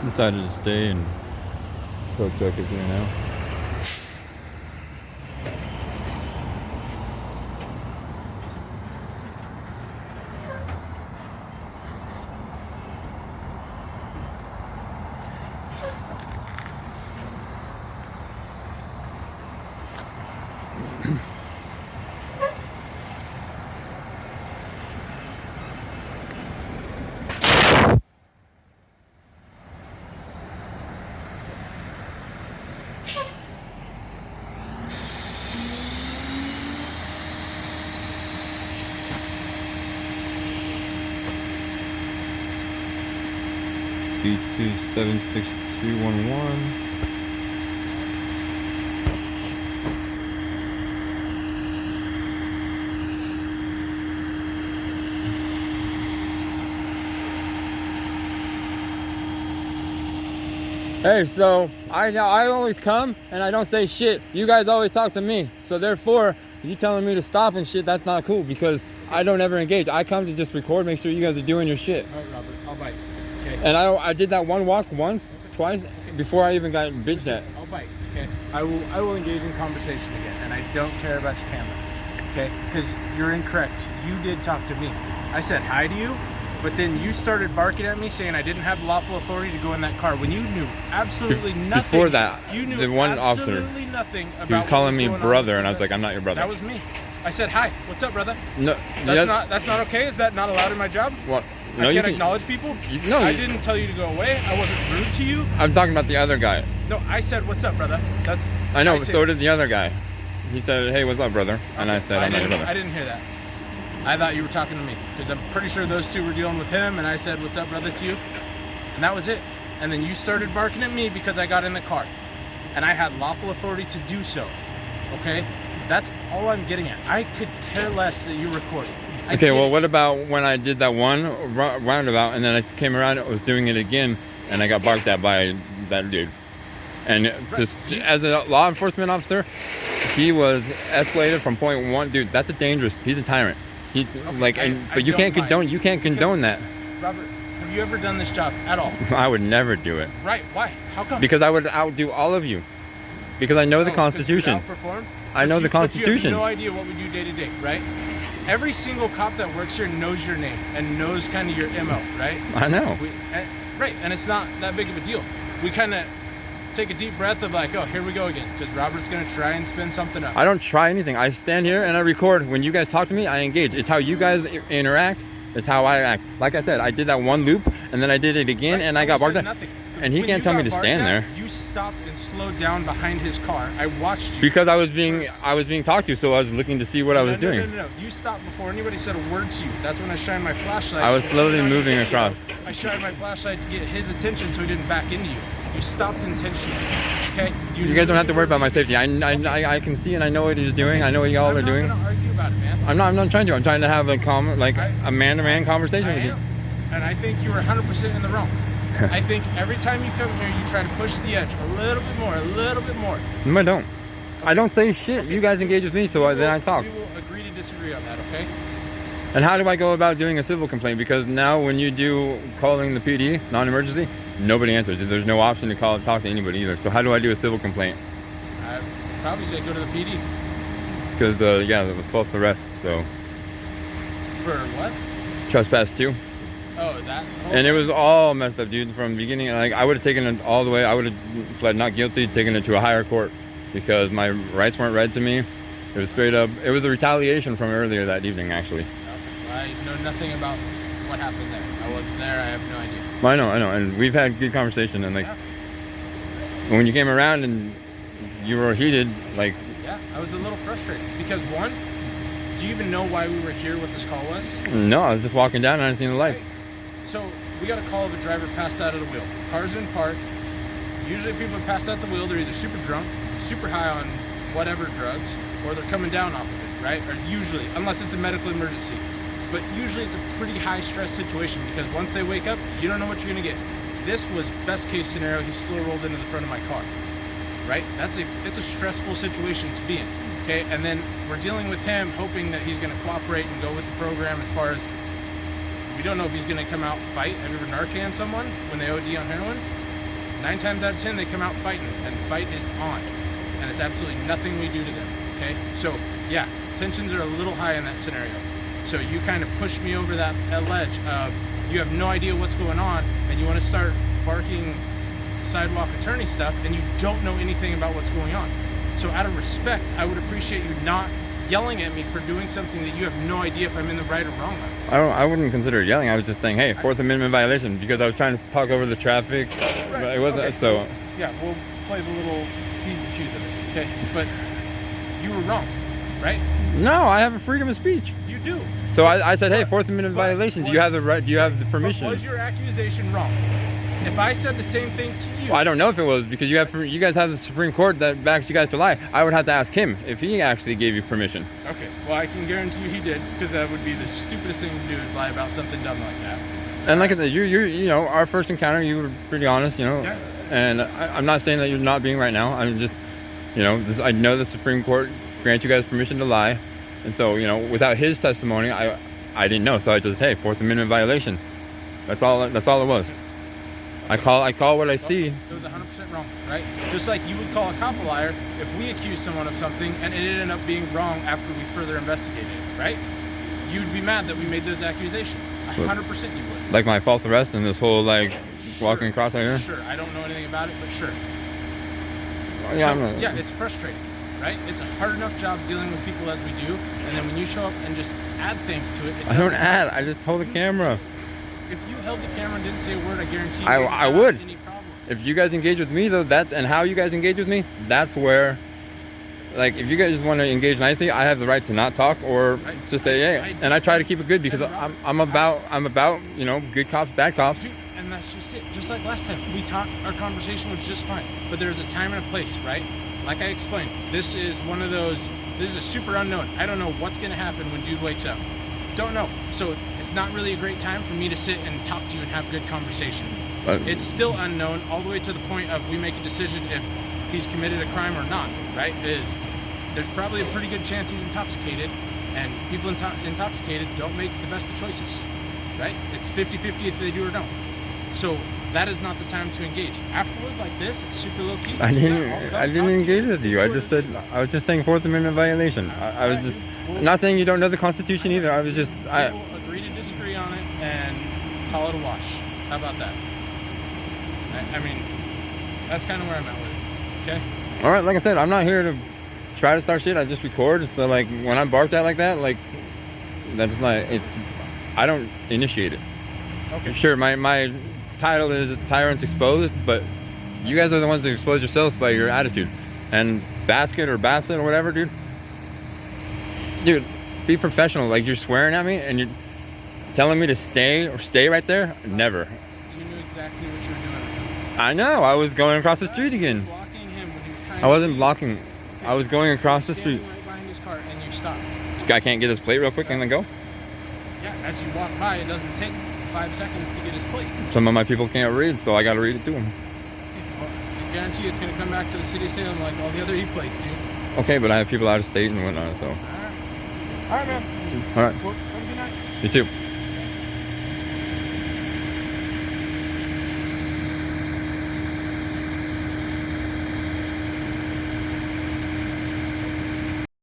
Decided to stay and tow truck is here now. B276211. Hey, so I always come and I don't say shit. You guys always talk to me. So therefore, you telling me to stop and shit, that's not cool because I don't ever engage. I come to just record, make sure you guys are doing your shit. All right, Robert, I'll bite. Okay. And I did that one walk once, twice, before I even got bitched at. I'll bite. Okay. I will engage in conversation again, and I don't care about your camera. Okay? Because you're incorrect. You did talk to me. I said hi to you, but then you started barking at me saying I didn't have lawful authority to go in that ar when you knew absolutely nothing. Before that, you knew the one officer, nothing about he was calling me brother, and I was like, I'm not your brother. That was me. I said hi. What's up, brother? No, that's not okay. Is that not allowed in my job? What? No, I can't acknowledge people? I didn't tell you to go away. I wasn't rude to you. I'm talking about the other guy. No, I said, what's up, brother? I know, so did the other guy. He said, hey, what's up, brother? And I said, I'm not your brother. I didn't hear that. I thought you were talking to me because I'm pretty sure those two were dealing with him, and I said, what's up, brother, to you? And that was it. And then you started barking at me because I got in the car. And I had lawful authority to do so. Okay? That's all I'm getting at. I could care less that you record. Okay, well, what about when I did that one roundabout and then I came around and was doing it again and I got barked at by that dude? And just as a law enforcement officer, he was escalated from point one. Dude, that's he's a tyrant. But you can't condone that. Robert, have you ever done this job at all? I would never do it. Right, why? How come? Because I would outdo all of you. Because I know the Constitution. I know the Constitution. You have no idea what we do day to day, right? Every single cop that works here knows your name and knows kind of your MO, right? I know. Right, and it's not that big of a deal. We kind of take a deep breath of like, oh, here we go again, because Robert's going to try and spin something up. I don't try anything. I stand here and I record. When you guys talk to me, I engage. It's how you guys interact. It's how I act. Like I said, I did that one loop, and then I did it again, and I got barked at. And he can't tell me to stand there. You stopped and slowed down behind his car. I watched you. Because I was being talked to, so I was looking to see what I was doing. No. You stopped before anybody said a word to you. That's when I shined my flashlight. I was slowly moving across. I shined my flashlight to get his attention so he didn't back into you. You stopped intentionally. Okay? You guys don't have to worry about my safety. I can see and I know what he's doing. I know what y'all are doing. I'm not going to argue about it, man. I'm not trying to. I'm trying to have a man-to-man conversation with you. And I think you were 100% in the wrong. I think every time you come here, you try to push the edge a little bit more. No, I don't. Okay. I don't say shit. Okay. You guys engage with me, so then I talk. We will agree to disagree on that, okay? And how do I go about doing a civil complaint? Because now when you do calling the PD, non-emergency, nobody answers. There's no option to talk to anybody either. So how do I do a civil complaint? I'd probably say go to the PD. Because, it was false arrest, so. For what? Trespass 2. Oh, that? And it was all messed up, dude, from the beginning. Like, I would have taken it all the way. I would have pled not guilty, taken it to a higher court because my rights weren't read to me. It was straight up. It was a retaliation from earlier that evening, actually. Okay. I know nothing about what happened there. I wasn't there. I have no idea. Well, I know. And we've had good conversation. And, when you came around and you were heated, Yeah, I was a little frustrated because, one, do you even know why we were here, what this call was? No, I was just walking down and I didn't see the lights. Right. So we got a call of a driver passed out of the wheel. Car's in park. Usually people that pass out the wheel, they're either super drunk, super high on whatever drugs, or they're coming down off of it, right? Or usually, unless it's a medical emergency. But usually it's a pretty high stress situation because once they wake up, you don't know what you're gonna get. This was best case scenario, he still rolled into the front of my car, right? It's a stressful situation to be in, okay? And then we're dealing with him, hoping that he's gonna cooperate and go with the program as far as we don't know if he's going to come out and fight. Have you ever Narcan someone when they OD on heroin? 9 times out of 10 they come out fighting, and the fight is on, and it's absolutely nothing we do to them. Okay, so yeah, tensions are a little high in that scenario. So you kind of pushed me over that ledge of you have no idea what's going on, and you want to start barking sidewalk attorney stuff, and you don't know anything about what's going on. So out of respect, I would appreciate you not yelling at me for doing something that you have no idea if I'm in the right or wrong on. I wouldn't consider it yelling. I was just saying, hey, Fourth Amendment violation, because I was trying to talk over the traffic. Right. But it wasn't, Okay. so. Yeah, we'll play the little P's and Q's of it, okay? But you were wrong, right? No, I have a freedom of speech. You do. So I said, hey, Fourth Amendment violation. Do you have the right? Do you have the permission? Was your accusation wrong? If I said the same thing to you, Well, I don't know if it was, because you guys have the Supreme Court that backs you guys to lie. I would have to ask him if he actually gave you permission. okay. Well, I can guarantee you he did, because that would be the stupidest thing to do is lie about something dumb like that. And like I said, you know, our first encounter, you were pretty honest, you know. Yeah. And I'm not saying that you're not being right now. I'm just, you know, I know the Supreme Court grants you guys permission to lie, and so, you know, without his testimony, I didn't know. So I just, hey, Fourth Amendment violation. That's all it was. I call what I see. It was 100% wrong, right? Just like you would call a cop a liar if we accuse someone of something and it ended up being wrong after we further investigated it, right? You'd be mad that we made those accusations. 100% you would. Like my false arrest and this whole, like, walking across right here? Sure, I don't know anything about it, but sure. Yeah, So, yeah, it's frustrating, right? It's a hard enough job dealing with people as we do, and then when you show up and just add things to it, I don't add. I just hold the camera. If you held the camera and didn't say a word, I guarantee you I would. any problem. If you guys engage with me, though, and how you guys engage with me, that's where, like, if you guys want to engage nicely, I have the right to not talk or just say, hey. And I try to keep it good because I'm about, you know, good cops, bad cops. And that's just it. Just like last time, we talked, our conversation was just fine. But there's a time and a place, right? Like I explained, this is one of those, this is a super unknown. I don't know what's going to happen when dude wakes up. Don't know. So it's not really a great time for me to sit and talk to you and have good conversation. It's still unknown all the way to the point of we make a decision if he's committed a crime or not, right? There's probably a pretty good chance he's intoxicated, and people intoxicated don't make the best of choices, right? It's 50-50 if they do or don't. So that is not the time to engage. Afterwards, like this, it's super low key. I didn't engage with you. I just said, I was just saying Fourth Amendment violation. I was just, I'm not saying you don't know the Constitution either. I was just, We'll agree to disagree on it and call it a wash. How about that? I mean, that's kind of where I'm at with it. Okay? all right, like I said, I'm not here to try to start shit. I just record. So, like, when I'm barked at like that, like, that's not, I don't initiate it. Okay. Sure, my title is Tyrants Exposed, but you guys are the ones that expose yourselves by your attitude. And Basket or Bassett or whatever, dude, be professional. Like, you're swearing at me and you're telling me to stay right there. Never. You knew exactly what you were doing. I know. I was going across the street again. Blocking him when he was trying I wasn't blocking. I was going across the standing street. right behind his car and you stopped. Guy can't get his plate real quick and then go. Yeah, as you walk by, it doesn't take 5 seconds to get his plate. Some of my people can't read, so I got to read it to them. Well, I guarantee you it's going to come back to the city of Salem like all the other E-plates do. Okay, but I have people out of state and whatnot, so. All right, man. All right. Well, have a good night. You too.